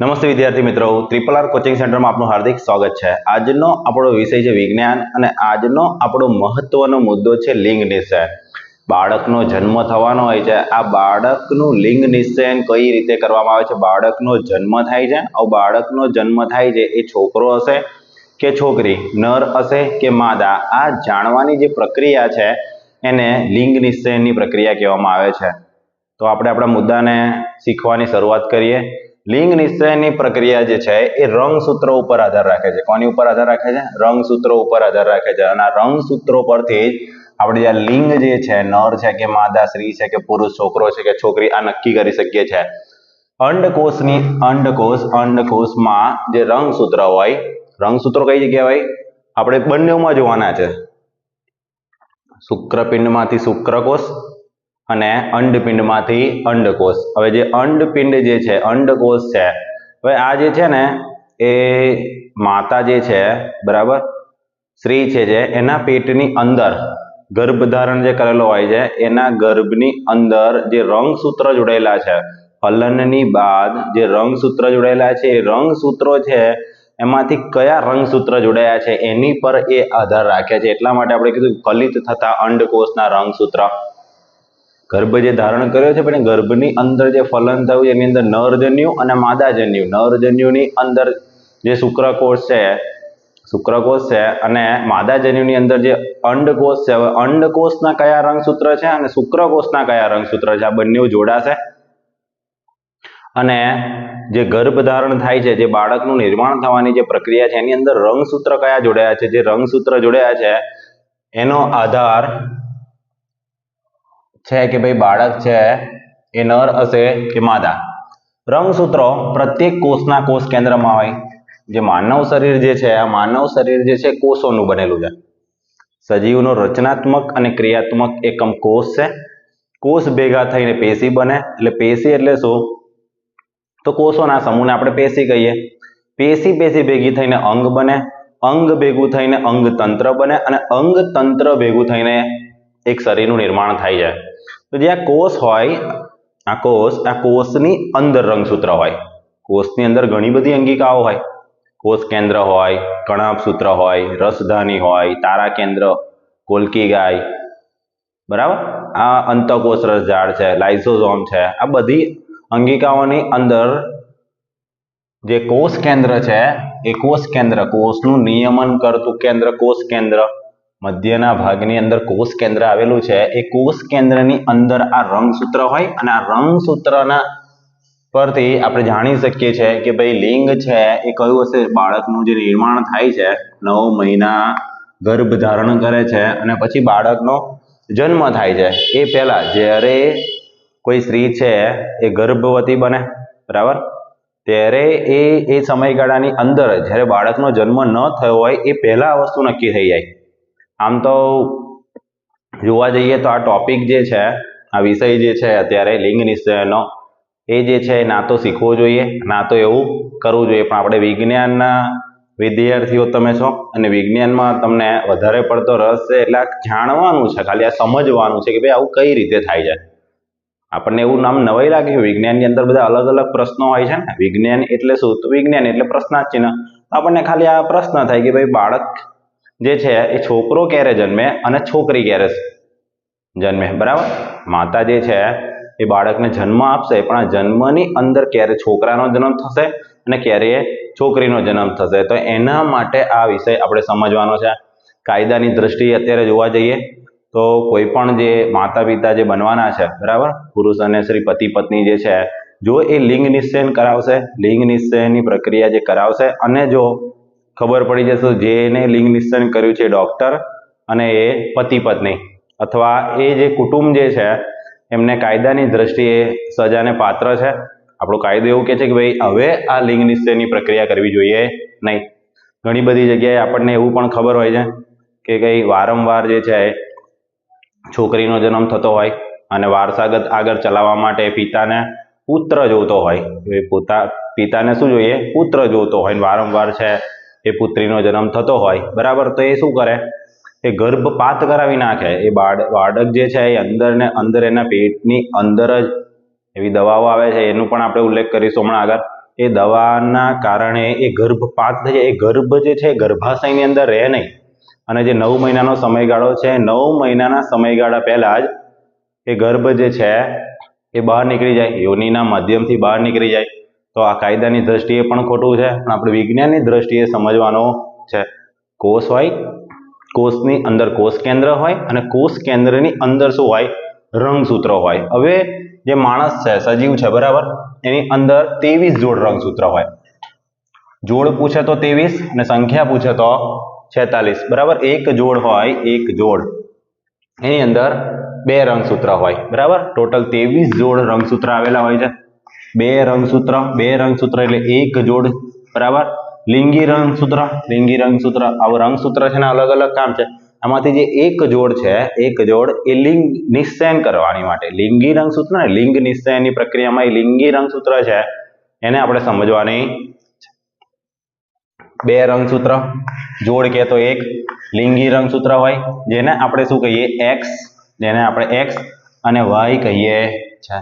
નમસ્તે વિદ્યાર્થી મિત્રો, RRR કોચિંગ સેન્ટરમાં આપનું હાર્દિક સ્વાગત છે। આજનો આપણો વિષય છે વિજ્ઞાન અને આજનો આપણો મહત્વનો મુદ્દો છે લિંગ નિશ્ચય। બાળકનો જન્મ થવાનો હોય છે, આ બાળકનું લિંગ નિશ્ચયન કઈ રીતે કરવામાં આવે છે? બાળકનો જન્મ થાય છે, આ બાળકનો જન્મ થાય છે એ છોકરો હશે કે છોકરી, નર હશે કે માદા, આ જાણવાની જે પ્રક્રિયા છે એને લિંગ નિશ્ચયનની પ્રક્રિયા કહેવામાં આવે છે। તો આપણે આપણા મુદ્દાને શીખવાની શરૂઆત કરીએ। લિંગ નિશ્ચયની પ્રક્રિયા જે છે એ રંગસૂત્રો ઉપર આધાર રાખે છે। કોની ઉપર આધાર રાખે છે? રંગસૂત્રો ઉપર આધાર રાખે છે। અને આ રંગસૂત્રો પરથી આપણે જે લિંગ જે છે, નર છે કે માદા, સ્ત્રી છે કે પુરુષ, છોકરો છે કે છોકરી, આ નક્કી કરી શકીએ છીએ। અંડકોષમાં જે રંગસૂત્ર હોય, રંગસૂત્રો કઈ જગ્યાએ હોય? આપણે બંનેમાં જોવાના છે। શુક્રપિંડમાંથી શુક્રકોષ અને અંડપિંડમાંથી અંડકોષ। હવે જે અંડપિંડ જે છે, અંડકોષ છે, હવે આ જે છે ને એ માતા જે છે, બરાબર, સ્ત્રી છે જે એના પેટની અંદર ગર્ભધારણ જે કરેલો હોય છે એના ગર્ભની અંદર જે રંગસૂત્ર જોડાયેલા છે, ફલનની બાદ જે રંગસૂત્ર જોડાયેલા છે એ રંગસૂત્રો છે એમાંથી કયા રંગસૂત્ર જોડાયા છે એની પર એ આધાર રાખે છે। એટલા માટે આપણે કીધું ફલિત થતા અંડકોષના રંગસૂત્ર। ગર્ભ જે ધારણ કર્યો છે પણ ગર્ભની અંદર જે ફલન થયું એની અંદર નરજન્યુ અને માદાજન્યુ, નરજન્યુની અંદર જે શુક્રકોષ છે અને માદાજન્યુની અંદર જે અંડકોષ છે, હવે અંડકોષના કયા રંગસૂત્ર છે અને શુક્રકોષના કયા રંગસૂત્ર છે, આ બંને જોડાશે અને જે ગર્ભ ધારણ થાય છે, જે બાળકનું નિર્માણ થવાની જે પ્રક્રિયા છે એની અંદર રંગસૂત્ર કયા જોડાયા છે, જે રંગસૂત્ર જોડાયા છે એનો આધાર છે કે ભાઈ બાળક છે એ નર હશે કે માદા। રંગસૂત્રો પ્રત્યેક કોષના કોષ કેન્દ્રમાં હોય। જે માનવ શરીર જે છે, આ માનવ શરીર જે છે કોષોનું બનેલું છે। સજીવનો રચનાત્મક અને ક્રિયાત્મક એકમ કોષ છે। કોષ ભેગા થઈને પેશી બને, એટલે પેશી એટલે શું? તો કોષોના સમૂહને આપણે પેશી કહીએ। પેશી ભેગી થઈને અંગ બને, અંગ ભેગું થઈને અંગતંત્ર બને અને અંગતંત્ર ભેગું થઈને એક શરીરનું નિર્માણ થાય છે। તો જે આ કોષ હોય, આ કોષની અંદર રંગસૂત્ર હોય। કોષની અંદર ઘણી બધી અંગિકાઓ હોય। કોષ કેન્દ્ર હોય, કણાભસૂત્ર હોય, રસધાની હોય, તારા કેન્દ્ર, કોલ્કી ગાય, બરાબર, આ અંતઃકોષ રસઝાડ છે, લાઇસોઝોમ છે, આ બધી અંગિકાઓની અંદર જે કોષ કેન્દ્ર છે એ કોષ કેન્દ્ર, કોષનું નિયમન કરતું કેન્દ્ર કોષ કેન્દ્ર, મધ્યના ભાગની અંદર કોષ કેન્દ્ર આવેલું છે। એ કોષ કેન્દ્રની અંદર આ રંગસૂત્ર હોય અને આ રંગસૂત્રના પરથી આપણે જાણી શકીએ છીએ કે ભાઈ લિંગ છે એ કયું હશે। બાળકનું જે નિર્માણ થાય છે, 9 મહિના ગર્ભ ધારણ કરે છે અને પછી બાળકનો જન્મ થાય છે એ પહેલા જ્યારે કોઈ સ્ત્રી છે એ ગર્ભવતી બને, બરાબર, ત્યારે એ સમયગાળાની અંદર જ્યારે બાળકનો જન્મ ન થયો હોય એ પહેલા આ વસ્તુ નક્કી થઈ જાય। આમ તો જોવા જઈએ તો આ ટોપિક જે છે, આ વિષય જે છે અત્યારે લિંગ નિશ્ચયનો, એ જે છે ના તો શીખવો જોઈએ ના તો એવું કરવું જોઈએ। પણ આપણે વિજ્ઞાનના વિદ્યાર્થીઓ તમે છો અને વિજ્ઞાનમાં તમને વધારે પડતો રસ છે એટલે આ જાણવાનું છે, ખાલી આ સમજવાનું છે કે ભાઈ આવું કઈ રીતે થાય છે। આપણને એવું નામ નવાઈ લાગે કે વિજ્ઞાનની અંદર બધા અલગ અલગ પ્રશ્નો હોય છે ને। વિજ્ઞાન એટલે શું? તો વિજ્ઞાન એટલે પ્રશ્નાર્થ ચિહ્ન। આપણને ખાલી આ પ્રશ્ન થાય કે ભાઈ બાળક જે છે એ છોકરો ક્યારે જન્મે અને છોકરી ક્યારે જન્મે, બરાબર। માતા જે છે એ બાળકને જન્મ આપશે પણ આ જન્મની અંદર ક્યારે છોકરાનો જન્મ થશે અને ક્યારે છોકરીનો જન્મ થશે, તો એના માટે આ વિષય આપણે સમજવાનો છે। કાયદાની દ્રષ્ટિએ અત્યારે જોવા જઈએ તો કોઈ પણ જે માતા પિતા જે બનવાના છે, બરાબર, પુરુષ અને સ્ત્રી, પતિ પત્ની જે છે, જો એ લિંગ નિશ્ચયન કરાવશે, લિંગ નિશ્ચયની પ્રક્રિયા જે કરાવશે અને જો ખબર પડી જશે જેને લિંગ નિશ્ચયન કર્યું છે ડોક્ટર અને એ પતિ પત્ની અથવા એ જે કુટુંબ જે છે એમને કાયદાની દ્રષ્ટિએ સજાને પાત્ર છે। આપણો કાયદો એવું કહે છે કે ભાઈ હવે આ લિંગ નિશ્ચયની પ્રક્રિયા કરવી જોઈએ નહીં। ઘણી બધી જગ્યાએ આપણને એવું પણ ખબર હોય છે કે કઈ વારંવાર જે છે છોકરીનો જન્મ થતો હોય અને વારસાગત આગળ ચલાવવા માટે પિતાને પુત્ર જોતો હોય, પિતાને શું જોઈએ? પુત્ર જોતો હોય, વારંવાર છે એ પુત્રીનો જન્મ થતો હોય, બરાબર, તો એ શું કરે? એ ગર્ભપાત કરાવી નાખે। એ બાળક જે છે એ અંદર ને અંદર એના પેટની અંદર જ એવી દવાઓ આવે છે, એનું પણ આપણે ઉલ્લેખ કરીશું હમણાં આગળ, એ દવાના કારણે એ ગર્ભપાત થઈ જાય, એ ગર્ભ જે છે ગર્ભાશયની અંદર રહે નહીં, અને જે 9 મહિનાનો સમયગાળો છે 9 મહિનાના સમયગાળા પહેલા જ એ ગર્ભ જે છે એ બહાર નીકળી જાય, યોનિના માધ્યમથી બહાર નીકળી જાય. તો આ કાયદાની દ્રષ્ટિએ પણ ખોટું છે, પણ આપણે વિજ્ઞાનની દ્રષ્ટિએ સમજવાનું છે. કોષ હોય, કોષની અંદર કોષ કેન્દ્ર હોય, અને કોષ કેન્દ્રની અંદર શું હોય? રંગસૂત્ર હોય. હવે જે માણસ છે, સજીવ છે, બરાબર, એની અંદર 23 જોડ રંગસૂત્ર હોય. જોડ પૂછે તો 23 અને સંખ્યા પૂછે તો 46, બરાબર. એક જોડ હોય, એક જોડ, એની અંદર 2 રંગસૂત્ર હોય, બરાબર. ટોટલ 23 જોડ રંગસૂત્ર આવેલા હોય છે. 2 રંગસૂત્ર એટલે એક જોડ, બરાબર. લિંગી રંગસૂત્ર, આવું રંગસૂત્ર છે ને અલગ અલગ કામ છે. આમાંથી જે એક જોડ છે, એક જોડ એ લિંગ નિશ્ચયન કરવાની માટે, લિંગી રંગસૂત્ર ને લિંગ નિશ્ચયનની પ્રક્રિયામાં એ લિંગી રંગસૂત્ર છે એને આપણે સમજવાની. 2 રંગસૂત્ર જોડ કે તો એક લિંગી રંગસૂત્ર હોય, જેને આપણે શું કહીએ? એક્સ, જેને આપણે એક્સ અને વાય કહીએ છે.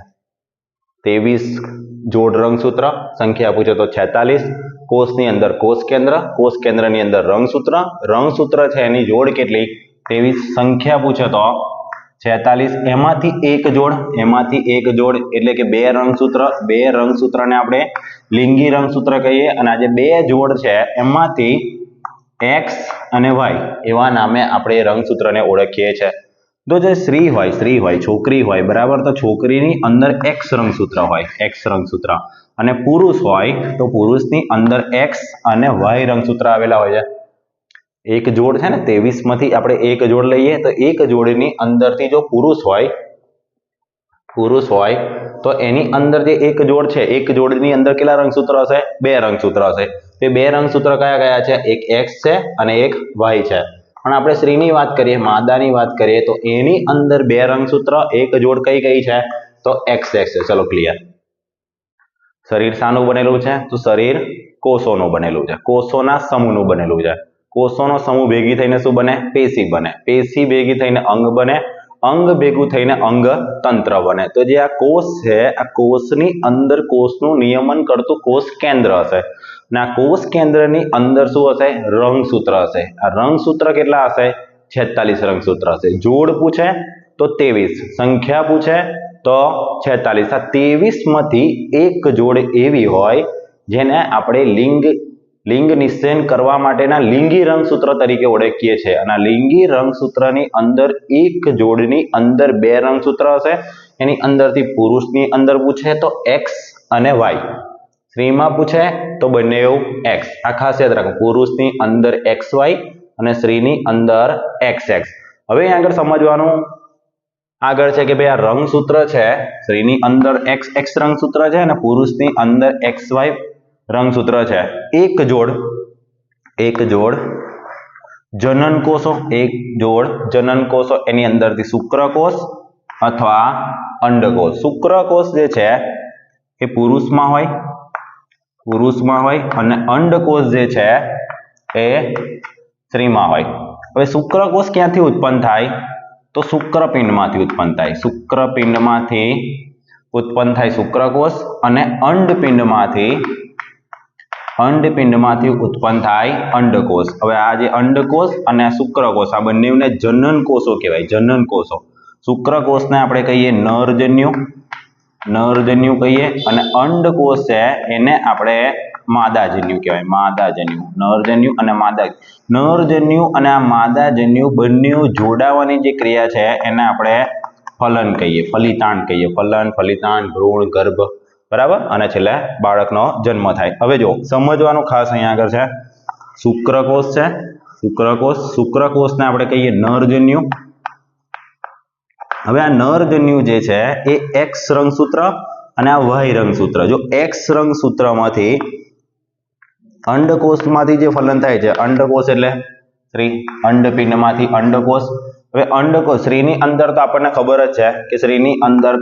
23 જોડ રંગસૂત્ર, સંખ્યા પૂછે તો 46. કોષની અંદર કોષ કેન્દ્રની અંદર રંગસૂત્ર છે એની જોડ કેટલી? 23. સંખ્યા પૂછે તો 46. એમાંથી એક જોડ એટલે કે 2 રંગસૂત્રને આપણે લિંગી રંગસૂત્ર કહીએ, અને આ જે 2 જોડ છે એમાંથી એક્સ અને વાય એવા નામે આપણે રંગસૂત્રને ઓળખીએ છીએ. તો જે સ્ત્રી હોય, છોકરી હોય, બરાબર, તો છોકરીની અંદર એક્સ રંગસૂત્ર હોય, અને પુરુષ હોય તો પુરુષની અંદર એક્સ અને વાય રંગસૂત્ર આવેલા હોય છે. એક જોડ છે ને 23 માંથી આપણે એક જોડ લઈએ તો એક જોડની અંદરથી જો પુરુષ હોય તો એની અંદર જે એક જોડ છે, એક જોડની અંદર કેટલા રંગસૂત્ર હશે? 2 રંગસૂત્ર હશે. તે 2 રંગસૂત્ર કયા છે? એક એક્સ છે અને એક વાય છે. પણ આપણે સ્ત્રીની વાત કરીએ, માદાની વાત કરીએ, તો એની અંદર 2 રંગસૂત્ર, એક જોડ કઈ છે? તો એક્સ છે. ચલો ક્લિયર. શરીર શાનું બનેલું છે? તો શરીર કોષોનું બનેલું છે, કોષોના સમૂહનું બનેલું છે. કોષોનો સમૂહ ભેગી થઈને શું બને? પેશી બને. પેશી ભેગી થઈને અંગ બને. અંગ ભેગું થઈને અંગતંત્ર બને. તો જે આ કોષ છે, આ કોષની અંદર કોષનું નિયમન કરતું કોષ કેન્દ્ર હશે, અને આ કોષ કેન્દ્રની અંદર શું હશે? રંગસૂત્ર હશે. આ રંગસૂત્ર કેટલા હશે? 46 રંગસૂત્ર હશે. જોડ પૂછે તો 23, સંખ્યા પૂછે તો 46. આ 23 માંથી એક જોડ એવી હોય જેને આપણે લિંગ નિશ્ચયન કરવા માટેના લિંગી રંગસૂત્ર તરીકે ઓળખીએ છીએ. અને લિંગી રંગસૂત્રની અંદર એક જોડની અંદર 2 રંગસૂત્ર હશે. એની અંદરથી પુરુષની અંદર પૂછે તો એક્સ અને વાય, સ્ત્રીમાં પૂછે તો બંને એક્સ. આ ખાસ યાદ રાખો, પુરુષની અંદર એક્સ વાય અને સ્ત્રીની અંદર એક્સ એક્સ. હવે આગળ સમજવાનું છે કે ભાઈ આ રંગસૂત્ર છે, સ્ત્રીની અંદર એક્સ એક્સ રંગસૂત્ર છે અને પુરુષની અંદર એક્સ વાય રંગસૂત્ર છે. એક જોડ જનન કોષો, એની અંદરથી શુક્રકોષ અથવા અંડકોષ. શુક્રકોષ જે છે એ પુરુષમાં હોય અને અંડકોષ જે છે એ સ્ત્રીમાં હોય. હવે શુક્રકોષ ક્યાંથી ઉત્પન્ન થાય? તો શુક્રપિંડમાંથી ઉત્પન્ન થાય. શુક્રપિંડમાંથી ઉત્પન્ન થાય શુક્રકોષ, અને અંડપિંડમાંથી ઉત્પન્ન થાય અંડકોષ. હવે આ જે અંડકોષ અને આ શુક્રકોષ, આ બંનેને જનન કોષો કહેવાય. જનન કોષો. શુક્રકોષને આપણે કહીએ નરજન્યુ કહીએ, અને અંડકોષ છે એને આપણે માદાજન્યુ કહેવાય. નરજન્યુ અને આ માદાજન્યુ બંને જોડાવાની જે ક્રિયા છે એને આપણે ફલન કહીએ, ફલિતાંડ કહીએ. ફલિતાંડ, ભ્રૂણ, ગર્ભ, બરાબર, અને છેલ્લે બાળકનો જન્મ થાય. હવે જો સમજવાનું ખાસ અહીંયા આગળ છે, શુક્રકોષ છે, શુક્રકોષને આપણે કહીએ નરજન્યુ. હવે આ નરજન્યુ જે છે એ એક્સ રંગસૂત્ર અને આ વાય રંગસૂત્ર. જો એક્સ રંગસૂત્રમાંથી અંડકોષમાંથી જે ફલન થાય છે, અંડકોષ એટલે સ્ત્રી, અંડપિંડમાંથી અંડકોષ. હવે અંડકોષ, સ્ત્રીની અંદર તો આપણને ખબર જ છે કે સ્ત્રીની અંદર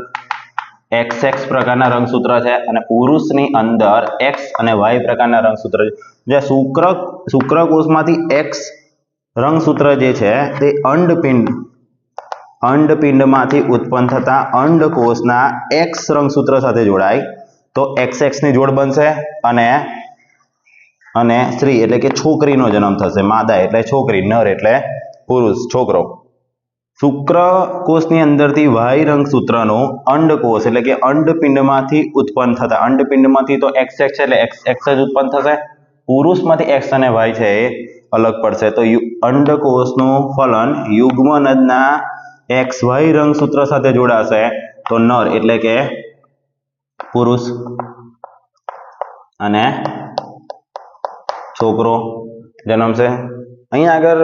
XX પ્રકારના રંગસૂત્ર છે અને પુરુષની અંદર એક્સ અને વાય પ્રકારના રંગસૂત્ર છે. જે શુક્રકોષમાંથી એક્સ રંગસૂત્ર જે છે તે અંડપિંડમાંથી ઉત્પન્ન થતા અંડકોષના એક્સ રંગસૂત્ર સાથે જોડાય તો XX ની જોડ બનશે અને સ્ત્રી એટલે કે છોકરીનો જન્મ થશે. માદા એટલે છોકરી, નર એટલે પુરુષ, છોકરો. શુક્રકોષની અંદરથી વાય રંગસૂત્રનું અંડકોષ એટલે કે અંડપિંડમાંથી ઉત્પન્ન થતા, અંડપિંડમાંથી તો XX છે એટલે XX જ ઉત્પન્ન થશે. પુરુષમાંથી X અને Y છે એ અલગ પડશે. તો અંડકોષનું ફલન યુગ્મનદના XY રંગસૂત્ર સાથે જોડાશે તો નર એટલે કે પુરુષ અને છોકરો જન્મશે. અહીંયા આગળ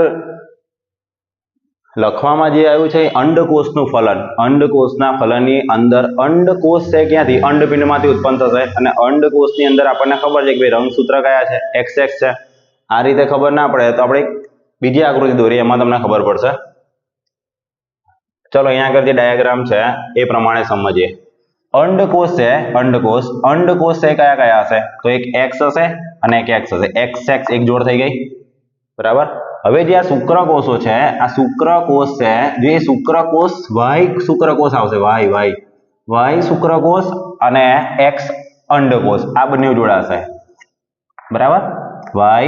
લખવામાં જે આવ્યું છે અંડકોષનું ફલન, અંડકોષના ફલનની અંદર અંડકોષ છે ક્યાંથી? અંડપિંડમાંથી ઉત્પન્ન થશે અને અંડકોષની અંદર આપણને ખબર છે કે ભાઈ રંગસૂત્ર કયા છે? XX છે. આ રીતે ખબર ના પડે તો આપણે બીજી આકૃતિ દોરીએ, એમાં તમને ખબર પડશે. ચલો અહીંયા આગળ જે ડાયાગ્રામ છે એ પ્રમાણે સમજીએ. અંડકોષ છે, અંડકોષ છે કયા કયા હશે? તો એક X હશે અને એક X હશે. XX એક જોડ થઈ ગઈ, બરાબર. હવે જે આ શુક્રકોષો છે, આ શુક્રકોષ છે, જે શુક્રકોષ Y શુક્રકોષ આવશે, Y શુક્રકોષ અને X અંડકોષ, આ બંને જોડાશે, બરાબર. Y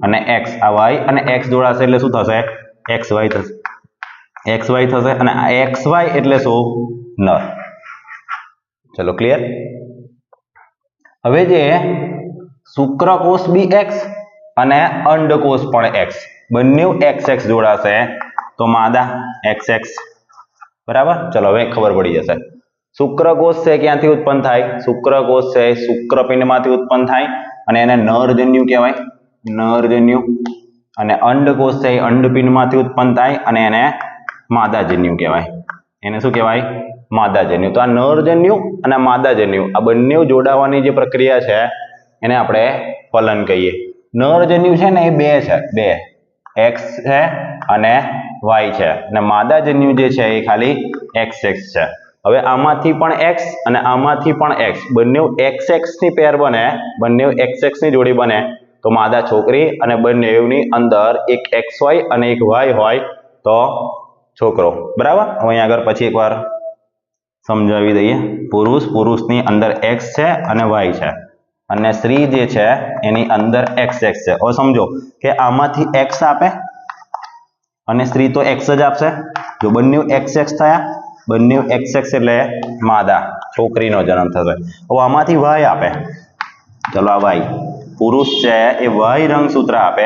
અને X, આ Y અને X જોડાશે એટલે શું થશે? XY થશે. XY થશે અને આ XY એટલે શું? નર. ચલો ક્લિયર. હવે જે શુક્રકોષ બી X અને અંડકોષ પણ X, બંને XX જોડાશે તો માદા XX, બરાબર. ચલો હવે ખબર પડી જશે. શુક્રકોષ છે ક્યાંથી ઉત્પન્ન થાય? શુક્રકોષ છે શુક્રપિંડમાંથી ઉત્પન્ન થાય અને એને નરજન્યુ કહેવાય, નરજન્યુ. અને અંડકોષ છે અંડપિંડમાંથી ઉત્પન્ન થાય અને એને માદાજન્યુ કહેવાય. એને શું કહેવાય? માદાજન્યુ. તો આ નરજન્યુ અને માદાજન્યુ આ બંને જોડાવાની જે પ્રક્રિયા છે એને આપણે ફલન કહીએ. નરજન્યુ છે ને એ બે છે, બે X છે અને Y છે અને માદાજન્યુ જે છે એ ખાલી XX છે. હવે આમાંથી પણ X અને આમાંથી પણ X, બંને XX ની પેર બને, બંને XX ની જોડી બને તો માદા છોકરી અને બંનેની અંદર એક XY અને એક Y હોય તો છોકરો, બરાબર. હવે અહીંયા આગળ પછી એકવાર સમજાવી દઈએ. પુરુષની અંદર X છે અને Y છે અને સ્ત્રી જે છે એની અંદર XX છે. હવે સમજો કે આમાંથી X આપે અને સ્ત્રી તો X જ આપશે. જો બંને XX થયા, બંને XX એટલે માદા, છોકરીનો જન્મ થશે. હવે આમાંથી Y આપે, ચલો આ Y, પુરુષ છે એ Y રંગસૂત્ર આપે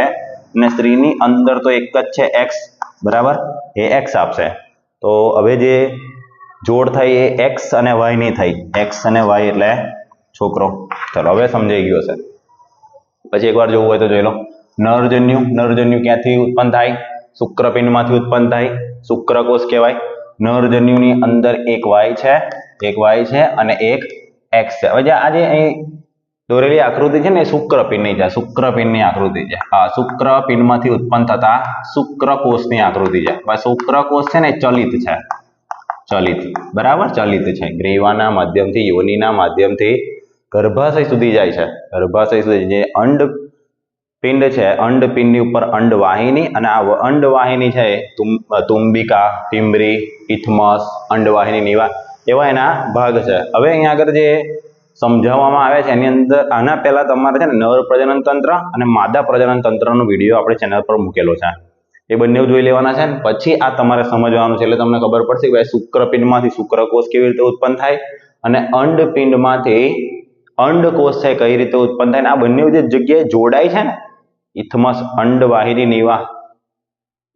અને સ્ત્રીની અંદર તો એક જ છે X, બરાબર, એ X આપશે. તો હવે જે જોડ થઈ એ X અને Y ની થઈ, X અને Y એટલે છોકરો. ચલો હવે સમજાઈ ગયું હશે. પછી એકવાર જોવું હોય તો જોઈ લો. નરજન્યુ ક્યાંથી ઉત્પન્ન થાય? શુક્રપિંડમાંથી ઉત્પન્ન થાય, શુક્રકોષ કહેવાય. નરજન્યુની અંદર એક Y છે અને એક X છે. હવે આ જે અહીં દોરેલી આકૃતિ છે ને એ શુક્રપિંડની છે, શુક્રપિંડની આકૃતિ છે. હા, શુક્રપિંડમાંથી ઉત્પન્ન થતા શુક્રકોષની આકૃતિ છે. શુક્રકોષ છે ને ચલિત છે, ચલિત, બરાબર, ચલિત છે. ગ્રીવાના માધ્યમથી, યોનિના માધ્યમથી ગર્ભાશય સુધી જાય છે. ગર્ભાશય સુધી જે અંડપિંડ છે, અંડપિંડની ઉપર અંડવાહિની અને આ અંડવાહિની છે તુંબિકા, પિંબરી, ઇથમસ, અંડવાહિની, નીવા એવા એના ભાગ છે. હવે અહીંયા આગળ જે સમજાવવામાં આવે છે એની અંદર આના પહેલા તમારે છે ને નર પ્રજનન તંત્ર અને માદા પ્રજનન તંત્રનો વિડીયો આપણે ચેનલ પર મૂકેલો છે, એ બંને જોઈ લેવાના છે. પછી આ તમારે સમજવાનું છે એટલે તમને ખબર પડશે કે ભાઈ શુક્રપિંડમાંથી શુક્રકોષ કેવી રીતે ઉત્પન્ન થાય અને અંડપિંડમાંથી અંડકોષ છે કઈ રીતે ઉત્પન્ન થાય. આ બંને જે જગ્યાએ જોડાય છે ને, ઇથમસ, અંડવાહિની, નીવા,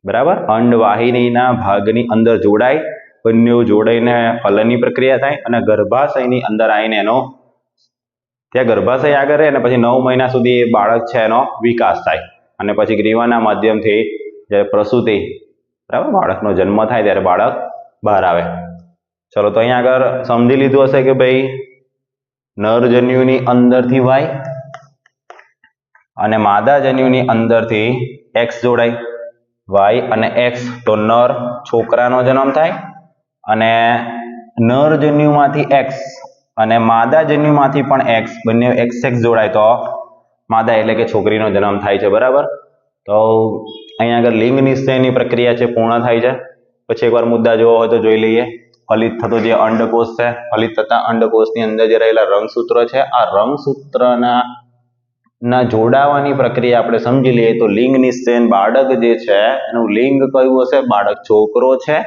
બરાબર, અંડવાહિનીના ભાગની અંદર જોડાય, બંને જોડાઈને ફલનની પ્રક્રિયા થાય અને ગર્ભાશયની અંદર આવીને એનો ત્યાં ગર્ભાશય આગળ રહે અને પછી 9 મહિના સુધી એ બાળક છે એનો વિકાસ થાય અને પછી ગ્રીવાના માધ્યમથી જ્યારે પ્રસૂતિ, બરાબર, બાળકનો જન્મ થાય ત્યારે બાળક બહાર આવે. ચલો તો અહીંયા આગળ સમજી લીધું હશે કે ભાઈ નરજન્યુની અંદરથી Y અને માદાજન્યુની અંદરથી X જોડાય. Y અને X તો નર, છોકરાનો જન્મ થાય અને નરજન્યુમાંથી X અને માદાજન્યુમાંથી પણ X, બંને XX જોડાય તો માદા એટલે કે છોકરીનો જન્મ થાય છે, બરાબર. તો અહીંયા આગળ લિંગ નિશ્ચયની પ્રક્રિયા છે પૂર્ણ થાય છે. પછી એકવાર મુદ્દા જોવો હોય તો જોઈ લઈએ. ફલિત થતો જે અંડકોષ છે, ફલિત થતા અંડકોષની અંદર જે રહેલા રંગસૂત્રો છે, આ રંગસૂત્રના જોડાવાની પ્રક્રિયા આપણે સમજી લઈએ તો લિંગ નિશ્ચયન બાળક જે છે એનું લિંગ કયું હશે? બાળક છોકરો છે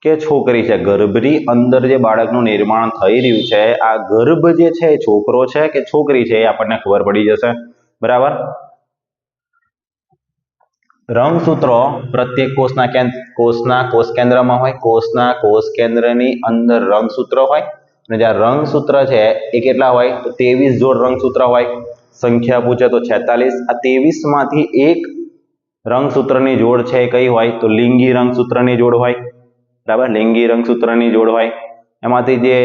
કે છોકરી છે? ગર્ભની અંદર જે બાળકનું નિર્માણ થઈ રહ્યું છે, આ ગર્ભ જે છે એ છોકરો છે કે છોકરી છે એ આપણને ખબર પડી જશે. બરાબર. રંગસૂત્રો પ્રત્યેક કોષના કોષ કેન્દ્રમાં હોય. કોષના કોષ કેન્દ્રની અંદર રંગસૂત્ર હોય અને જ્યાં રંગસૂત્ર છે એ કેટલા હોય? તો 23 જોડ રંગસૂત્ર હોય. સંખ્યા પૂછે તો 46. આ 23 માંથી એક રંગસૂત્રની જોડ છે એ કઈ હોય? તો લિંગી રંગસૂત્રની જોડ હોય. બરાબર, લિંગી રંગસૂત્રની જોડ હોય. એમાંથી જે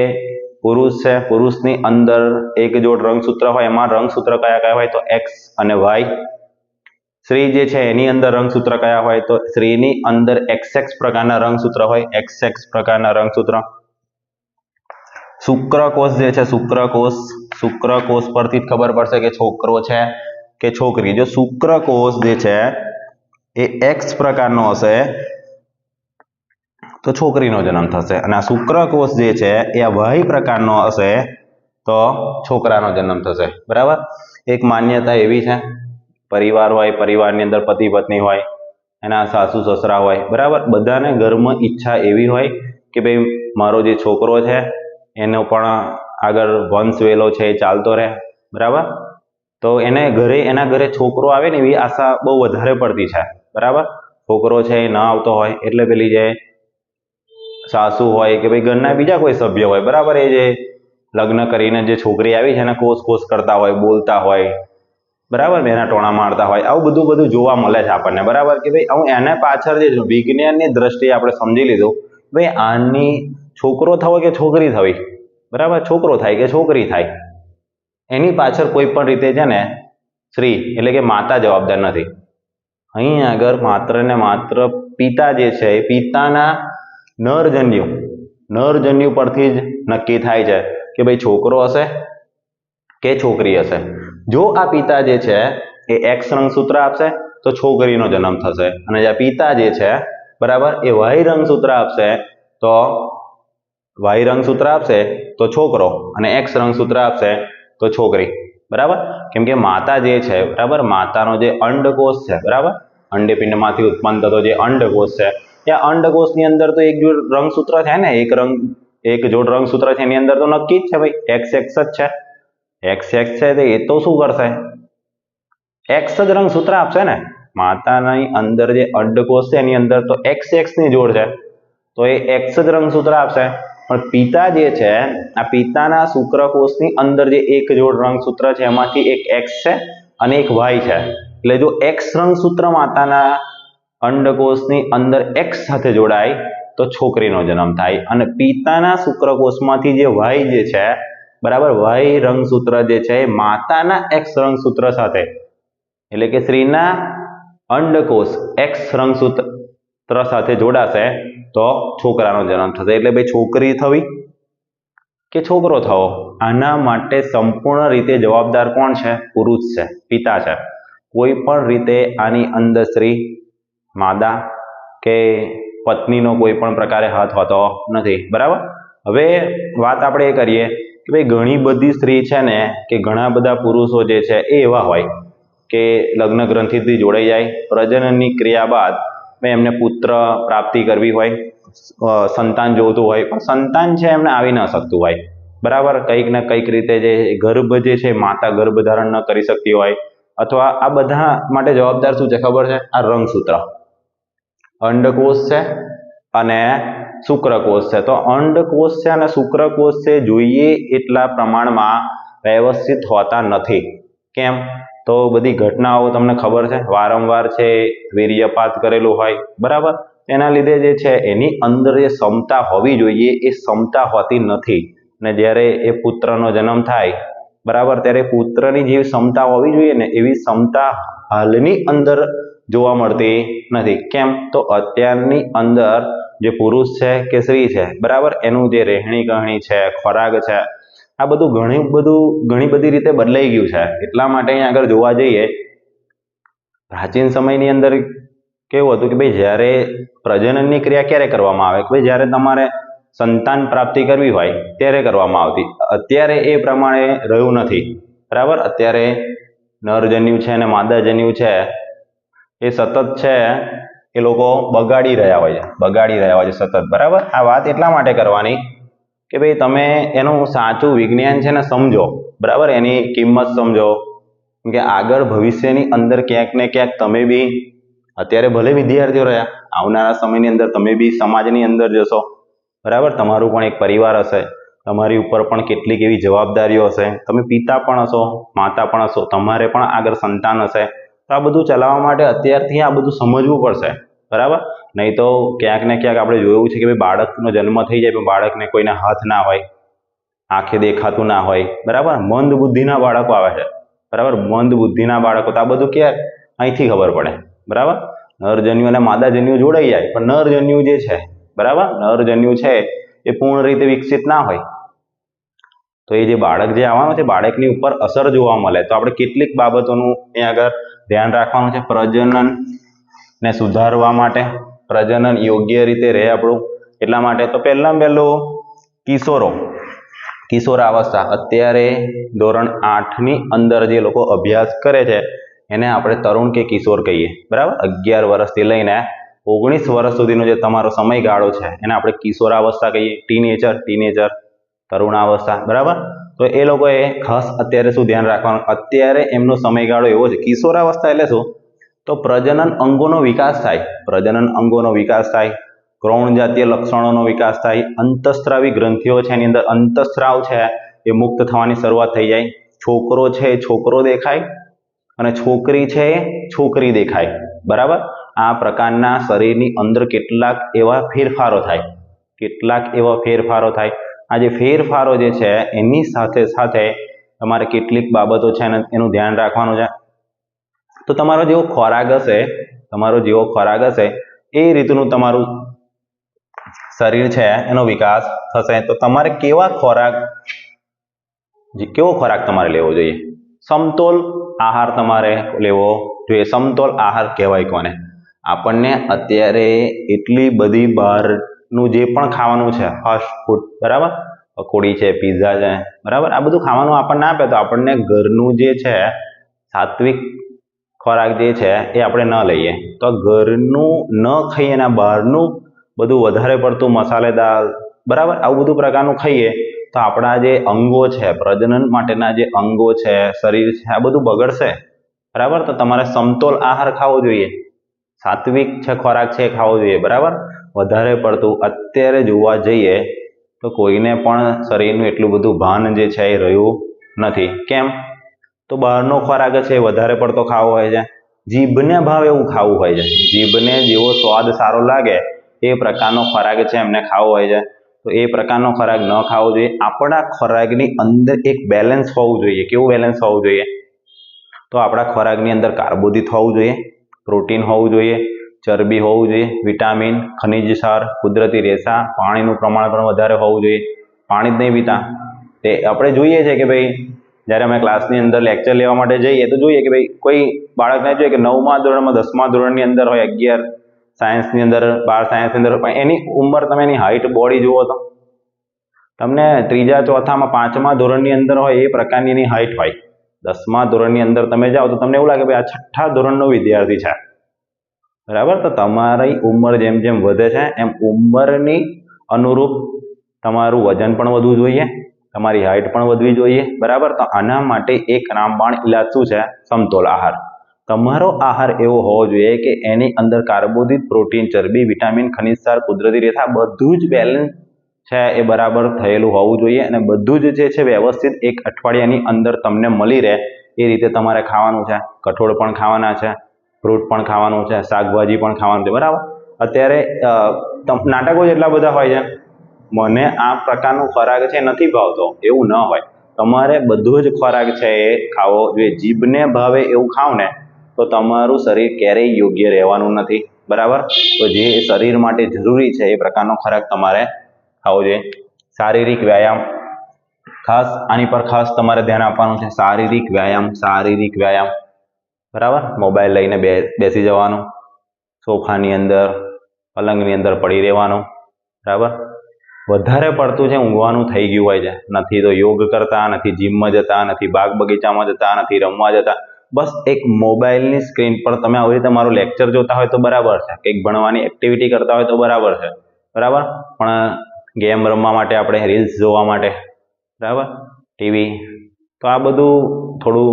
પુરુષ છે, પુરુષની અંદર એક જોડ રંગસૂત્ર હોય. એમાં રંગસૂત્ર કયા કયા હોય? તો X અને Y. સ્ત્રી જે છે એની અંદર રંગસૂત્ર કયા હોય? તો સ્ત્રીની અંદર XX પ્રકારના રંગસૂત્ર હોય. XX પ્રકારના રંગસૂત્ર. શુક્રકોષ જે છે, શુક્રકોષ પરથી જ ખબર પડશે કે છોકરો છે કે છોકરી. જો શુક્રકોષ જે છે એ X પ્રકારનો હશે તો છોકરીનો જન્મ થશે અને આ શુક્રકોષ જે છે એ Y પ્રકારનો હશે તો છોકરાનો જન્મ થશે. બરાબર. એક માન્યતા એવી છે, પરિવાર હોય, પરિવારની અંદર પતિ પત્ની હોય, એના સાસુ સસરા હોય. બરાબર. બધાને ઘરમાં ઈચ્છા એવી હોય કે ભાઈ મારો જે છોકરો છે એનો પણ આગળ વંશ વેલો છે એ ચાલતો રહે. બરાબર. તો એના ઘરે છોકરો આવે ને એવી આશા બહુ વધારે પડતી છે. બરાબર. છોકરો છે એ ના આવતો હોય એટલે પેલી જે સાસુ હોય કે ભાઈ ઘરના બીજા કોઈ સભ્ય હોય, બરાબર, એ જે લગ્ન કરીને જે છોકરી આવી છે એને કોસ કરતા હોય, બોલતા હોય, બરાબર, એના ટોણા મારતા હોય. આવું બધું જોવા મળે છે આપણને. બરાબર. કે ભાઈ હું એને પાછળ જે વિજ્ઞાનની દ્રષ્ટિએ આપણે સમજી લીધું ભાઈ આની છોકરો થવો કે છોકરી થવી, બરાબર, છોકરો થાય કે છોકરી થાય, એની પાછળ કોઈ પણ રીતે છે ને સ્ત્રી એટલે કે માતા જવાબદાર નથી. અહીં આગળ માત્ર ને માત્ર પિતા જે છે એ પિતાના નરજન્યુ પરથી જ નક્કી થાય છે કે ભાઈ છોકરો હશે કે છોકરી હશે. જો આ પિતા જે છે એ X રંગસૂત્ર આપશે તો છોકરીનો જન્મ થશે અને જે પિતા જે છે, બરાબર, એ Y રંગસૂત્ર આપશે તો છોકરો અને X રંગસૂત્ર આપશે તો છોકરી. બરાબર. કેમ કે માતા જે છે, બરાબર, માતાનો જે અંડકોષ છે, બરાબર, અંડપિંડમાંથી ઉત્પન્ન થતો જે અંડકોષ છે, એ અંડકોષની અંદર તો એક જોડ રંગસૂત્ર છે ને, એક જોડ રંગસૂત્ર છે એની અંદર તો નક્કી જ છે ભાઈ XX જ છે. XX છે તો એ તો શું કરશે? X જ રંગસૂત્ર આપશે ને. માતાની અંદર જે અંડકોષ છે એની અંદર તો XX ની જોડ છે તો એ X જ રંગસૂત્ર આપશે. પણ પિતા જે છે, આ પિતાના શુક્રકોષની અંદર જે એક જોડ રંગસૂત્ર છે એમાંથી એક X છે અને એક Y છે. એટલે જો X રંગસૂત્ર માતાના અંડકોષની અંદર X સાથે જોડાય તો છોકરીનો જન્મ થાય અને પિતાના શુક્રકોષમાંથી જે Y જે છે, બરાબર, Y રંગસૂત્ર જે છે એ માતાના X રંગસૂત્ર સાથે એટલે કે સ્ત્રીના અંડકોષ X રંગસૂત્ર સાથે જોડાશે તો છોકરાનો જન્મ થશે. એટલે ભાઈ છોકરી થવી કે છોકરો થવો, આના માટે સંપૂર્ણ રીતે જવાબદાર કોણ છે? પુરુષ છે, પિતા છે. કોઈ પણ રીતે આની અંદર સ્ત્રી, માદા કે પત્નીનો કોઈ પણ પ્રકારે હાથ હોતો નથી. બરાબર. હવે વાત આપણે એ કરીએ કે ભાઈ ઘણી બધી સ્ત્રી છે ને કે ઘણા બધા પુરુષો જે છે એ એવા હોય કે લગ્ન ગ્રંથિથી જોડાઈ જાય, પ્રજનનની ક્રિયા બાદ એમને પુત્ર પ્રાપ્તિ કરવી હોય, સંતાન જોતું હોય પણ સંતાન છે એમને આવી ન શકતું હોય. બરાબર. કંઈક ને કંઈક રીતે જે ગર્ભ જે છે માતા ગર્ભ ધારણ ન કરી શકતી હોય અથવા આ બધા માટે જવાબદાર શું છે ખબર છે? આ રંગસૂત્ર. અંડકોષ છે અને શુક્રકોષ છે. તો અંડકોષ છે અને શુક્રકોષ છે જોઈએ એટલા પ્રમાણમાં વ્યવસ્થિત હોતા નથી. કેમ? તો બધી ઘટનાઓ તમને ખબર છે, વારંવાર છે વીર્યપાત કરેલું હોય, બરાબર, એના લીધે જે છે એની અંદર જે ક્ષમતા હોવી જોઈએ એ ક્ષમતા હોતી નથી. ને જ્યારે એ પુત્રનો જન્મ થાય, બરાબર, ત્યારે પુત્રની જેવી ક્ષમતા હોવી જોઈએ ને એવી ક્ષમતા હાલની અંદર જોવા મળતી નથી. કેમ? તો અત્યારની અંદર જે પુરુષ છે કે સ્ત્રી છે, બરાબર, એનું જે રહેણી કહેણી છે, ખોરાક છે, આ બધું ઘણી બધી રીતે બદલાઈ ગયું છે. એટલા માટે અહીં આગળ જોવા જઈએ, પ્રાચીન સમયની અંદર કેવું હતું કે ભાઈ જ્યારે પ્રજનનની ક્રિયા ક્યારે કરવામાં આવે કે ભાઈ જ્યારે તમારે સંતાન પ્રાપ્તિ કરવી હોય ત્યારે કરવામાં આવતી. અત્યારે એ પ્રમાણે રહ્યું નથી. બરાબર, અત્યારે નરજન્યુ છે અને માદાજન્યુ છે એ સતત છે એ લોકો બગાડી રહ્યા હોય છે સતત. બરાબર, આ વાત એટલા માટે કરવાની કે ભાઈ તમે એનું સાચું વિજ્ઞાન છે ને સમજો. બરાબર, એની કિંમત સમજો કે આગળ ભવિષ્યની અંદર ક્યાંક ને ક્યાંક તમે બી અત્યારે ભલે વિદ્યાર્થીઓ રહ્યા, આવનારા સમયની અંદર તમે બી સમાજની અંદર જશો. બરાબર, તમારું પણ એક પરિવાર હશે, તમારી ઉપર પણ કેટલીક એવી જવાબદારીઓ હશે, તમે પિતા પણ હશો, માતા પણ હશો, તમારે પણ આગળ સંતાન હશે. તો આ બધું ચલાવવા માટે અત્યારથી આ બધું સમજવું પડશે. બરાબર, નહીં તો ક્યાંક ને ક્યાંક આપણે જોયું છે કે ભાઈ બાળકનો જન્મ થઈ જાય પણ બાળકને કોઈને હાથ ના હોય, આંખે દેખાતું ના હોય. બરાબર, મંદ બુદ્ધિના બાળકો આવે છે. બરાબર, મંદ બુદ્ધિના બાળકો, તો આ બધું ક્યાં અહીંથી ખબર પડે. બરાબર, નરજન્યુ અને માદાજન્યુ જોડાઈ જાય પણ નરજન્યુ જે છે, બરાબર, નરજન્યુ છે એ પૂર્ણ રીતે વિકસિત ના હોય. તો એ જે બાળક જે આવવાનું છે બાળકની ઉપર અસર જોવા મળે. તો આપણે કેટલીક બાબતોનું અહીંયા આગળ ધ્યાન રાખવાનું છે. પ્રજનન ને સુધારવા માટે, પ્રજનન યોગ્ય રીતે રહે આપણું એટલા માટે. તો પહેલાં પહેલું કિશોરાવસ્થા, અત્યારે ધોરણ 8ની અંદર જે લોકો અભ્યાસ કરે છે એને આપણે તરુણ કે કિશોર કહીએ. બરાબર, 11 વર્ષથી લઈને 19 વર્ષ સુધીનો જે તમારો સમયગાળો છે એને આપણે કિશોરાવસ્થા કહીએ. ટીનેજર, તરુણાવસ્થા. બરાબર, તો એ લોકોએ ખાસ અત્યારે શું ધ્યાન રાખવાનું, અત્યારે એમનો સમયગાળો એવો છે. કિશોરાવસ્થા એટલે શું, તો પ્રજનન અંગોનો વિકાસ થાય, ગૌણ જાતીય લક્ષણોનો વિકાસ થાય, અંતઃસ્ત્રાવી ગ્રંથિઓ છે એની અંદર અંતઃસ્ત્રાવ છે એ મુક્ત થવાની શરૂઆત થઈ જાય. છોકરો છે એ છોકરો દેખાય અને છોકરી છે એ છોકરી દેખાય. બરાબર, આ પ્રકારના શરીરની અંદર કેટલાક એવા ફેરફારો થાય. આ જે ફેરફારો જે છે એની સાથે સાથે તમારે કેટલીક બાબતો છે એનું ધ્યાન રાખવાનું છે. તો તમારો જેવો ખોરાક હશે એ રીતનું તમારું શરીર છે એનો વિકાસ થશે. તો તમારે કેવો ખોરાક તમારે લેવો જોઈએ, સમતોલ આહાર તમારે લેવો જોઈએ. સમતોલ આહાર કહેવાય કોને? આપણને અત્યારે એટલી બધી બહારનું જે પણ ખાવાનું છે ફાસ્ટ ફૂડ, બરાબર, પકોડી છે, પીઝા છે, બરાબર, આ બધું ખાવાનું આપણને આપે તો આપણને ઘરનું જે છે સાત્વિક ખોરાક જે છે એ આપણે ન લઈએ. તો ઘરનું ન ખાઈએ ને બહારનું બધું વધારે પડતું મસાલેદાર, બરાબર, આવું બધું પ્રકારનું ખાઈએ તો આપણા જે અંગો છે, પ્રજનન માટેના જે અંગો છે, શરીર છે, આ બધું બગડશે. બરાબર, તો તમારે સમતોલ આહાર ખાવો જોઈએ, સાત્વિક છે ખોરાક છે એ ખાવો જોઈએ. બરાબર, વધારે પડતું અત્યારે જોવા જઈએ તો કોઈને પણ શરીરનું એટલું બધું ભાન જે છે એ રહ્યું નથી. કેમ? તો બહારનો ખોરાક છે એ વધારે પડતો ખાવો હોય છે, જીભને ભાવે એવું ખાવું હોય છે, જીભને જેવો સ્વાદ સારો લાગે એ પ્રકારનો ખોરાક છે એમને ખાવો હોય છે. તો એ પ્રકારનો ખોરાક ન ખાવો જોઈએ. આપણા ખોરાકની અંદર એક બેલેન્સ હોવું જોઈએ. કેવું બેલેન્સ હોવું જોઈએ? તો આપણા ખોરાકની અંદર કાર્બોદિત હોવું જોઈએ, પ્રોટીન હોવું જોઈએ, ચરબી હોવું જોઈએ, વિટામિન, ખનિજ ક્ષાર, કુદરતી રેસા, પાણીનું પ્રમાણ પણ વધારે હોવું જોઈએ. પાણી જ નહીં પીતા તે આપણે જોઈએ છે કે ભાઈ જ્યારે અમે ક્લાસની અંદર લેક્ચર લેવા માટે જઈએ તો જોઈએ કે ભાઈ કોઈ બાળકને જોઈએ કે 9મા ધોરણમાં 10મા ધોરણની અંદર હોય, 11 સાયન્સની અંદર, 12 સાયન્સની અંદર, પણ એની ઉંમર તમે એની હાઇટ બોડી જુઓ તો તમને 3જા 4થામાં 5મા ધોરણની અંદર હોય એ પ્રકારની એની હાઇટ હોય. 10મા ધોરણની અંદર તમે જાઓ તો તમને એવું લાગે ભાઈ આ 6ઠ્ઠા ધોરણનો વિદ્યાર્થી છે. બરાબર, તો તમારી ઉંમર જેમ જેમ વધે છે એમ ઉંમરની અનુરૂપ તમારું વજન પણ વધવું જોઈએ, તમારી હાઇટ પણ વધવી જોઈએ. બરાબર, તો આના માટે એક રામબાણ ઇલાજ શું છે? સમતોલ આહાર. તમારો આહાર એવો હોવો જોઈએ કે એની અંદર કાર્બોદિત, પ્રોટીન, ચરબી, વિટામિન, ખનિજ ક્ષાર, કુદરતી રેસા બધું જ બેલેન્સ છે એ બરાબર થયેલું હોવું જોઈએ અને બધું જ જે છે વ્યવસ્થિત એક અઠવાડિયાની અંદર તમને મળી રહે એ રીતે તમારે ખાવાનું છે. કઠોળ પણ ખાવાના છે, ફ્રૂટ પણ ખાવાનું છે, શાકભાજી પણ ખાવાનું છે. બરાબર, અત્યારે નાટકો જ એટલા બધા હોય છે, મને આ પ્રકારનો ખોરાક છે નથી ભાવતો, એવું ન હોય. તમારે બધો જ ખોરાક છે એ ખાવો જોઈએ. જીભને ભાવે એવું ખાવ ને તો તમારું શરીર ક્યારેય યોગ્ય રહેવાનું નથી. બરાબર, તો જે શરીર માટે જરૂરી છે એ પ્રકારનો ખોરાક તમારે ખાવો જોઈએ. શારીરિક વ્યાયામ, ખાસ આની પર ખાસ તમારે ધ્યાન આપવાનું છે. શારીરિક વ્યાયામ. બરાબર, મોબાઈલ લઈને બેસી જવાનું, સોફાની અંદર, પલંગની અંદર પડી રહેવાનું. બરાબર, વધારે પડતું છે ઊંઘવાનું થઈ ગયું હોય છે. નથી તો યોગ કરતા, નથી જીમમાં જતા, નથી બાગ બગીચામાં જતા, નથી રમવા જતા. બસ એક મોબાઈલની સ્ક્રીન પર તમે આવી રીતે મારું લેક્ચર જોતા હોય તો બરાબર છે, કંઈક ભણવાની એક્ટિવિટી કરતા હોય તો બરાબર છે, બરાબર. પણ ગેમ રમવા માટે, આપણે રીલ્સ જોવા માટે, બરાબર, ટીવી, તો આ બધું થોડું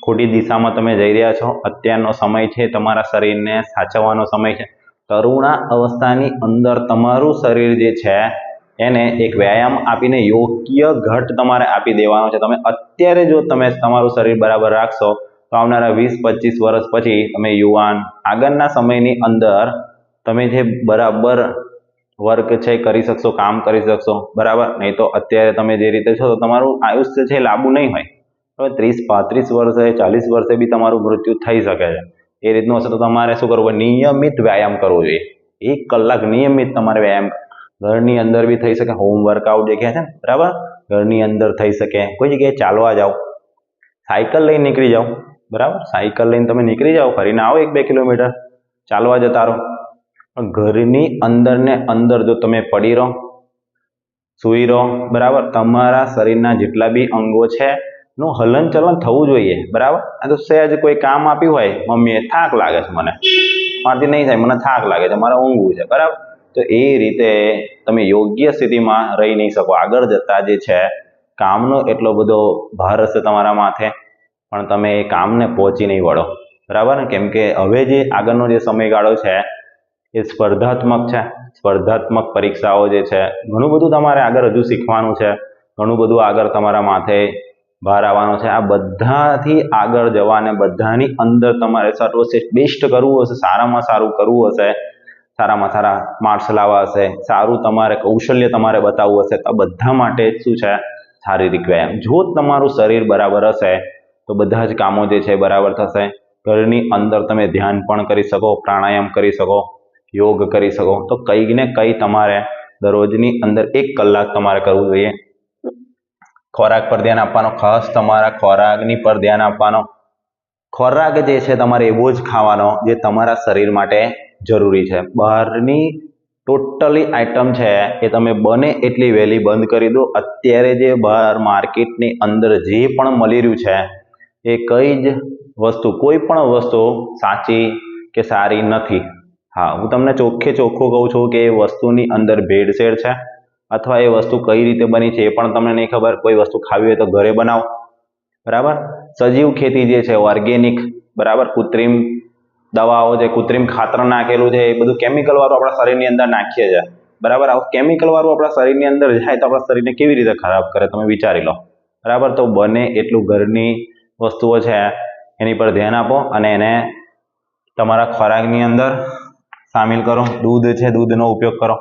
ખોટી દિશામાં તમે જઈ રહ્યા છો. અત્યારનો સમય છે તમારા શરીરને સાચવવાનો સમય છે. તરુણા અવસ્થાની અંદર તમારું શરીર જે છે એને એક વ્યાયામ આપીને યોગ્ય ઘટ તમારે આપી દેવાનો છે. તમે અત્યારે જો તમે તમારું શરીર બરાબર રાખશો તો આવનારા 20-25 વર્ષ પછી તમે યુવાન, આગળના સમયની અંદર તમે જે બરાબર વર્ક છે કરી શકશો, કામ કરી શકશો, બરાબર. નહીં તો અત્યારે તમે જે રીતે છો તો તમારું આયુષ્ય છે લાંબુ નહીં હોય. હવે 30-35 વર્ષે, 40 વર્ષે બી તમારું મૃત્યુ થઈ શકે છે. એ રીતનું હશે તો તમારે શું કરવું? નિયમિત વ્યાયામ કરવો જોઈએ. 1 કલાક નિયમિત તમારે વ્યાયામ, ઘરની અંદર બી થઈ શકે, હોમ વર્કઆઉટ જે કહે છે ને, બરાબર, ઘરની અંદર થઈ શકે. કોઈ જગ્યાએ ચાલવા જાઓ, સાયકલ લઈને નીકળી જાઓ, બરાબર, સાયકલ લઈને તમે નીકળી જાઓ, ફરીને આવો 1-2 કિલોમીટર, ચાલવા જતા રહો. પણ ઘરની અંદર ને અંદર જો તમે પડી રહો, સૂઈ રહો, બરાબર, તમારા શરીરના જેટલા બી અંગો છે નું હલનચલન થવું જોઈએ, બરાબર. આ તો સહેજ કોઈ કામ આપ્યું હોય, મમ્મીએ થાક લાગે છે, મારાથી નહીં થાય, મને થાક લાગે છે, મારે ઊંઘવું છે, બરાબર, તો એ રીતે તમે યોગ્ય સ્થિતિમાં રહી નહીં શકો. આગળ જતા જે છે કામનો એટલો બધો ભાર હશે તમારા માથે, પણ તમે એ કામને પહોંચી નહીં વળો, બરાબર. કેમ કે હવે જે આગળનો જે સમયગાળો છે એ સ્પર્ધાત્મક છે. સ્પર્ધાત્મક પરીક્ષાઓ જે છે, ઘણું બધું તમારે આગળ હજુ શીખવાનું છે, ઘણું બધું આગળ તમારા માથે ભાર આવવાનો છે. આ બધાથી આગળ જવાને, બધાની અંદર તમારે સર્વશ્રેષ્ઠ બેસ્ટ કરવું હશે, સારામાં સારું કરવું હશે, સારામાં સારા માર્ક્સ લાવવા હશે, સારું તમારે કૌશલ્ય તમારે બતાવવું હશે, તો બધા માટે શું છે? શારીરિક વ્યાયામ. જો તમારું શરીર બરાબર હશે તો બધા જ કામો જે છે બરાબર થશે. ઘરની અંદર તમે ધ્યાન પણ કરી શકો, પ્રાણાયામ કરી શકો, યોગ કરી શકો. તો કંઈક ને કંઈ તમારે દરરોજની અંદર 1 કલાક તમારે કરવું જોઈએ. ખોરાક પર ધ્યાન આપવાનો, ખાસ તમારા ખોરાકની પર ધ્યાન આપવાનો. ખોરાક જે છે તમારે એવો જ ખાવાનો જે તમારા શરીર માટે જરૂરી છે. બહારની ટોટલી આઈટમ છે એ તમે બને એટલી વહેલી બંધ કરી દો. અત્યારે જે બહાર માર્કેટની અંદર જે પણ મળી રહ્યું છે એ કઈ જ વસ્તુ, કોઈ પણ વસ્તુ સાચી કે સારી નથી. હા, હું તમને ચોખ્ખે ચોખ્ખું કહું છું કે એ વસ્તુની અંદર ભેળસેળ છે, અથવા એ વસ્તુ કઈ રીતે બની છે એ પણ તમને નહીં ખબર. કોઈ વસ્તુ ખાવી હોય તો ઘરે બનાવો, બરાબર. સજીવ ખેતી જે છે, ઓર્ગેનિક, બરાબર, કૃત્રિમ દવાઓ છે, કૃત્રિમ ખાતર નાખેલું છે, એ બધું કેમિકલ વાળું આપણા શરીરની અંદર નાખીએ છીએ, બરાબર. આવું કેમિકલ વાળું આપણા શરીરની અંદર જાય તો આપણા શરીરને કેવી રીતે ખરાબ કરે તમે વિચારી લો, બરાબર. તો બને એટલું ઘરની વસ્તુઓ છે એની પર ધ્યાન આપો અને એને તમારા ખોરાકની અંદર સામેલ કરો. દૂધ છે, દૂધનો ઉપયોગ કરો.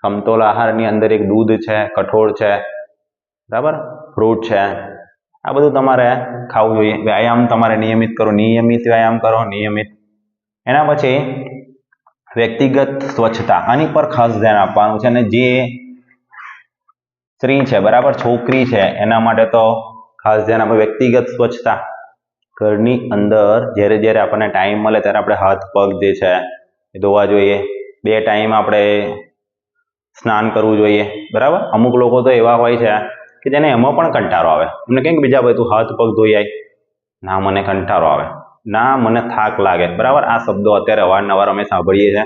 સમતોલ આહારની અંદર એક દૂધ છે, કઠોળ છે, બરાબર, ફ્રૂટ છે, આ બધું તમારે ખાવું જોઈએ. વ્યાયામ તમારે નિયમિત કરો, નિયમિત વ્યાયામ કરો, નિયમિત. એના પછી વ્યક્તિગત સ્વચ્છતા, આની પર ખાસ ધ્યાન આપવાનું છે. અને જે સ્ત્રી છે, બરાબર, છોકરી છે, એના માટે તો ખાસ ધ્યાન આપો. વ્યક્તિગત સ્વચ્છતા, ઘરની અંદર જ્યારે જ્યારે આપણને ટાઈમ મળે ત્યારે આપણે હાથ પગ જે છે એ ધોવા જોઈએ. 2 ટાઈમ આપણે સ્નાન કરવું જોઈએ, બરાબર. અમુક લોકો તો એવા હોય છે કે જેને એમાં પણ કંટાળો આવે. એમને કંઈક બીજા ભાઈ તું હાથ પગ ધોઈ આય, ના મને કંટાળો આવે, ના મને થાક લાગે, બરાબર. આ શબ્દો અત્યારે અવારનવાર અમે સાંભળીએ છીએ.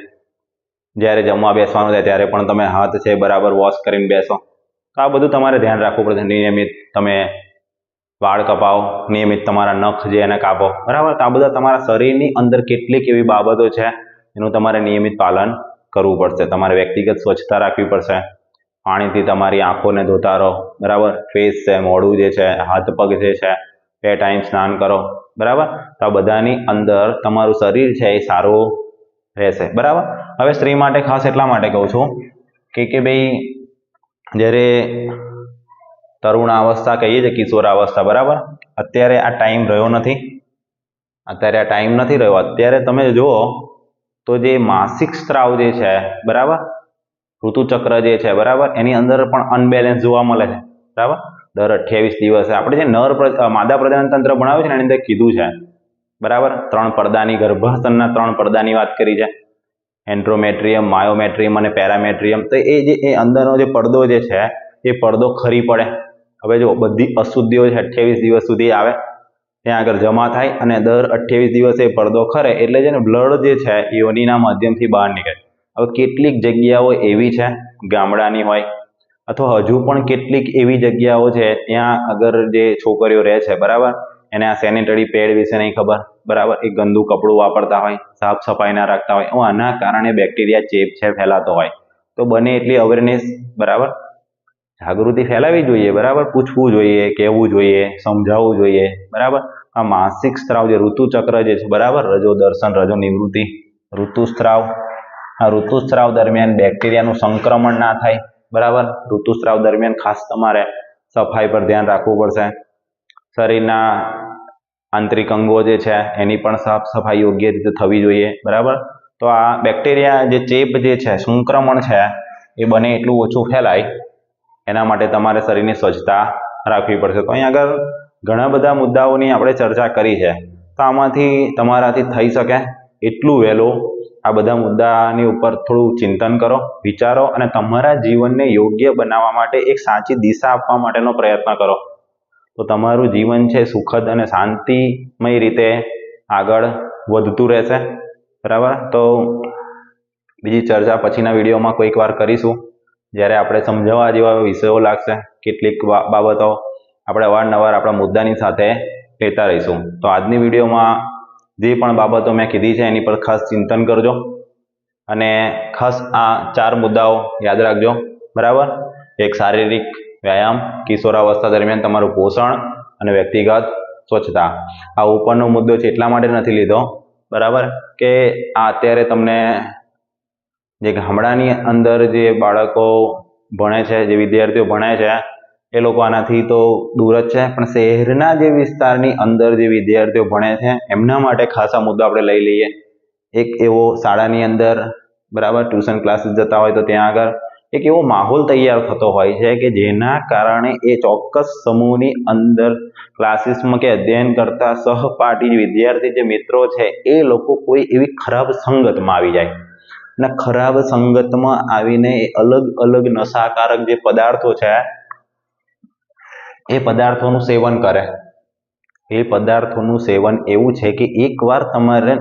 જ્યારે જમવા બેસવાનું થાય ત્યારે પણ તમે હાથ છે બરાબર વોશ કરીને બેસો. તો આ બધું તમારે ધ્યાન રાખવું પડશે. નિયમિત તમે વાળ કપાવો, નિયમિત તમારા નખ જે એને કાપો, બરાબર. તો આ બધા તમારા શરીરની અંદર કેટલીક એવી બાબતો છે એનું તમારે નિયમિત પાલન કરવું પડશે. તમારે વ્યક્તિગત સ્વચ્છતા રાખવી પડશે. પાણીથી તમારી આંખોને ધોતા રહો, બરાબર. ફેસ છે, મોઢું જે છે, હાથ પગ જે છે, 2 ટાઈમ સ્નાન કરો, બરાબર. તો આ બધાની અંદર તમારું શરીર છે એ સારું રહેશે, બરાબર. હવે સ્ત્રી માટે ખાસ એટલા માટે કહું છું કે ભાઈ જ્યારે તરુણ અવસ્થા કહીએ છીએ, કિશોર અવસ્થા, બરાબર, અત્યારે આ ટાઈમ રહ્યો નથી. અત્યારે તમે જુઓ તો જે માસિક સ્ત્રાવ જે છે, બરાબર, ઋતુચક્ર જે છે, બરાબર, એની અંદર પણ અનબેલેન્સ જોવા મળે છે, બરાબર. દર 28 દિવસે આપણે જે માદા પ્રજનન તંત્ર ભણાવ્યું છે ને એની અંદર કીધું છે, બરાબર. 3 પડદાની, ગર્ભાશયના 3 પડદાની વાત કરી છે. એન્ટ્રોમેટ્રિયમ, માયોમેટ્રિયમ અને પેરામેટ્રિયમ. તો એ જે એ અંદરનો જે પડદો જે છે એ પડદો ખરી પડે. હવે જો બધી અશુદ્ધિઓ 28 દિવસ સુધી આવે, ત્યાં આગળ જમા થાય અને દર 28 દિવસે પડદો ખરે એટલે છે ને બ્લડ જે છે યોનિના માધ્યમથી બહાર નીકળે. હવે કેટલીક જગ્યાઓ એવી છે ગામડાની હોય અથવા હજુ પણ કેટલીક એવી જગ્યાઓ છે ત્યાં આગળ જે છોકરીઓ રહે છે, બરાબર, એને આ સેનિટરી પેડ વિશે નહીં ખબર, બરાબર, એ ગંદુ કપડું વાપરતા હોય, સાફ સફાઈ ના રાખતા હોય, આના કારણે બેક્ટેરિયા ચેપ છે ફેલાતો હોય. તો બને એટલી અવેરનેસ, બરાબર, જાગૃતિ ફેલાવી જોઈએ, બરાબર, પૂછવું જોઈએ, કહેવું જોઈએ, સમજાવવું જોઈએ, બરાબર. આ માસિક સ્ત્રાવ જે ઋતુચક્ર જે છે, બરાબર, રજો દર્શન, રજો નિવૃત્તિ, ઋતુસ્ત્રાવ, આ ઋતુસ્ત્રાવ દરમિયાન બેક્ટેરિયાનું સંક્રમણ ના થાય, બરાબર. ઋતુસ્ત્રાવ દરમિયાન ખાસ તમારે સફાઈ પર ધ્યાન રાખવું પડશે. શરીરના આંતરિક અંગો જે છે એની પણ સાફ સફાઈ યોગ્ય રીતે થવી જોઈએ, બરાબર. તો આ બેક્ટેરિયા જે ચેપ જે છે, સંક્રમણ છે, એ બને એટલું ઓછું ફેલાય એના માટે તમારે શરીરની સ્વચ્છતા રાખવી પડશે. તો અહીંયા આગળ ઘણા બધા મુદ્દાઓની આપણે ચર્ચા કરી છે. તો આમાંથી તમારાથી થઈ શકે એટલું વહેલું આ બધા મુદ્દાની ઉપર થોડું ચિંતન કરો, વિચારો અને તમારા જીવનને યોગ્ય બનાવવા માટે એક સાચી દિશા આપવા માટેનો પ્રયત્ન કરો. તો તમારું જીવન છે સુખદ અને શાંતિમય રીતે આગળ વધતું રહેશે, બરાબર. તો બીજી ચર્ચા પછીના વિડીયોમાં કોઈક વાર કરીશું, જ્યારે આપણે સમજાવવા જેવા વિષયો લાગશે. કેટલીક બાબતો આપણે અવારનવાર આપણા મુદ્દાની સાથે લેતા રહીશું. તો આજની વિડીયોમાં જે પણ બાબતો મેં કીધી છે એની પર ખાસ ચિંતન કરજો અને ખાસ આ 4 મુદ્દાઓ યાદ રાખજો, બરાબર. એક શારીરિક વ્યાયામ, કિશોરાવસ્થા દરમિયાન તમારું પોષણ અને વ્યક્તિગત સ્વચ્છતા. આ ઉપરનો મુદ્દો છે એટલા માટે નથી લીધો, બરાબર, કે આ અત્યારે તમને જે ગામડાની અંદર જે બાળકો ભણે છે, જે વિદ્યાર્થીઓ ભણે છે, એ લોકો આનાથી તો દૂર જ છે, પણ શહેરના જે વિસ્તારની અંદર જે વિદ્યાર્થીઓ ભણે છે એમના માટે ખાસ આ મુદ્દો આપણે લઈ લઈએ. એક એવો શાળાની અંદર, બરાબર, ટ્યુશન ક્લાસીસ જતા હોય તો ત્યાં આગળ એક એવો માહોલ તૈયાર થતો હોય છે કે જેના કારણે એ ચોક્કસ સમૂહની અંદર ક્લાસીસમાં કે અધ્યયન કરતા સહપાઠી વિદ્યાર્થી જે મિત્રો છે એ લોકો કોઈ એવી ખરાબ સંગતમાં આવી જાય અને ખરાબ સંગતમાં આવીને અલગ અલગ નશાકારક જે પદાર્થો છે એ પદાર્થોનું સેવન કરે. એ પદાર્થોનું સેવન એવું છે કે એકવાર તમારે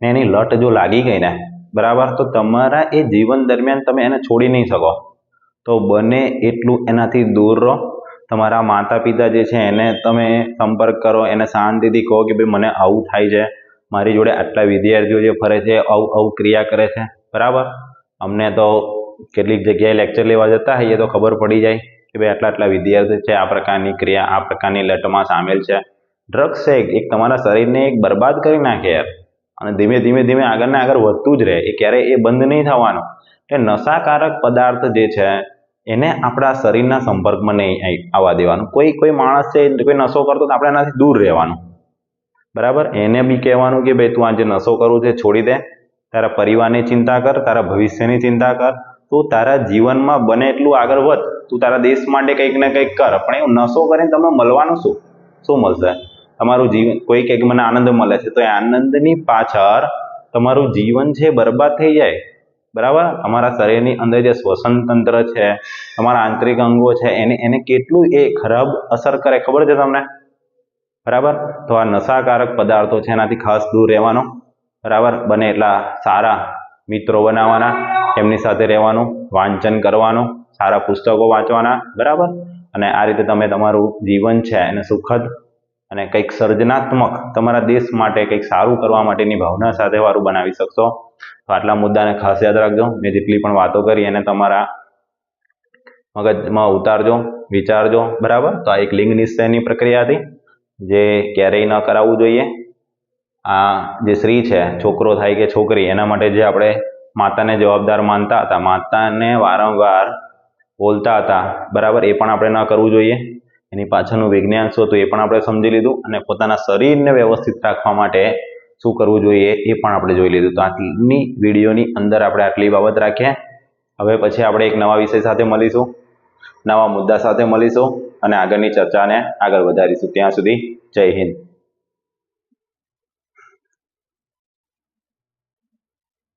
એની લટ જો લાગી ગઈ ને, બરાબર, તો તમારા એ જીવન દરમિયાન તમે એને છોડી નહીં શકો. તો બને એટલું એનાથી દૂર રહો. તમારા માતા પિતા જે છે એને તમે સંપર્ક કરો, એને શાંતિથી કહો કે ભાઈ મને આવું થાય છે, મારી જોડે આટલા વિદ્યાર્થીઓ જે ફરે છે આવું ક્રિયા કરે છે, બરાબર. અમને તો કેટલીક જગ્યાએ લેક્ચર લેવા જતા હોઈએ તો ખબર પડી જાય કે ભાઈ આટલા વિદ્યાર્થીઓ છે આ પ્રકારની ક્રિયા, આ પ્રકારની લટમાં સામેલ છે. ડ્રગ્સ છે એક તમારા શરીરને એક બરબાદ કરી નાખે યાર, અને ધીમે ધીમે આગળ ને આગળ વધતું જ રહે, એ ક્યારેય એ બંધ નહીં થવાનું. એટલે નશાકારક પદાર્થ જે છે એને આપણા શરીરના સંપર્કમાં નહીં આવવા દેવાનું. કોઈ માણસ છે કોઈ નશો કરતો તો આપણે એનાથી દૂર રહેવાનું, બરાબર. એને બી કહેવાનું કે ભાઈ તું આ જે નશો કરવું છે છોડી દે, તારા પરિવારની ચિંતા કર, તારા ભવિષ્યની ચિંતા કર, તું તારા જીવનમાં બને એટલું આગળ વધ, તું તારા દેશ માટે કંઈક ને કંઈક કર. પણ એવું નશો કરીને તમને મળવાનું શું મળશે? તમારું જીવન કોઈ કંઈક મને આનંદ મળે છે તો એ આનંદની પાછળ તમારું જીવન છે બરબાદ થઈ જાય, બરાબર. તમારા શરીરની અંદર જે શ્વસન તંત્ર છે, તમારા આંતરિક અંગો છે, એને કેટલું એ ખરાબ અસર કરે ખબર છે તમને, બરાબર. તો આ નશાકારક પદાર્થો છે એનાથી ખાસ દૂર રહેવાનો, બરાબર. બને એટલા સારા મિત્રો બનાવવાના, એમની સાથે રહેવાનું, વાંચન કરવાનું, સારા પુસ્તકો વાંચવાના, બરાબર. અને આ રીતે તમે તમારું જીવન છે એને સુખદ અને કંઈક સર્જનાત્મક તમારા દેશ માટે કંઈક સારું કરવા માટેની ભાવના સાથે વાળું બનાવી શકશો. તો આટલા મુદ્દાને ખાસ યાદ રાખજો. મેં જેટલી પણ વાતો કરી એને તમારા મગજમાં ઉતારજો, વિચારજો, બરાબર. તો આ એક લિંગ નિશ્ચયની પ્રક્રિયા હતી જે ક્યારેય ન કરાવવું જોઈએ. આ જે સ્ત્રી છે, છોકરો થાય કે છોકરી, એના માટે જે આપણે માતાને જવાબદાર માનતા હતા, માતાને વારંવાર બોલતા હતા, બરાબર, એ પણ આપણે ન કરવું જોઈએ. એની પાછળનું વિજ્ઞાન શું હતું એ પણ આપણે સમજી લીધું અને પોતાના શરીરને વ્યવસ્થિત રાખવા માટે શું કરવું જોઈએ એ પણ આપણે જોઈ લીધું. તો આટલી વિડીયોની અંદર આપણે આટલી બાબત રાખીએ. હવે પછી આપણે એક નવા વિષય સાથે મળીશું, નવા મુદ્દા સાથે મળીશું અને આગળની ચર્ચાને આગળ વધારીશું. ત્યાં સુધી જય હિન્દ.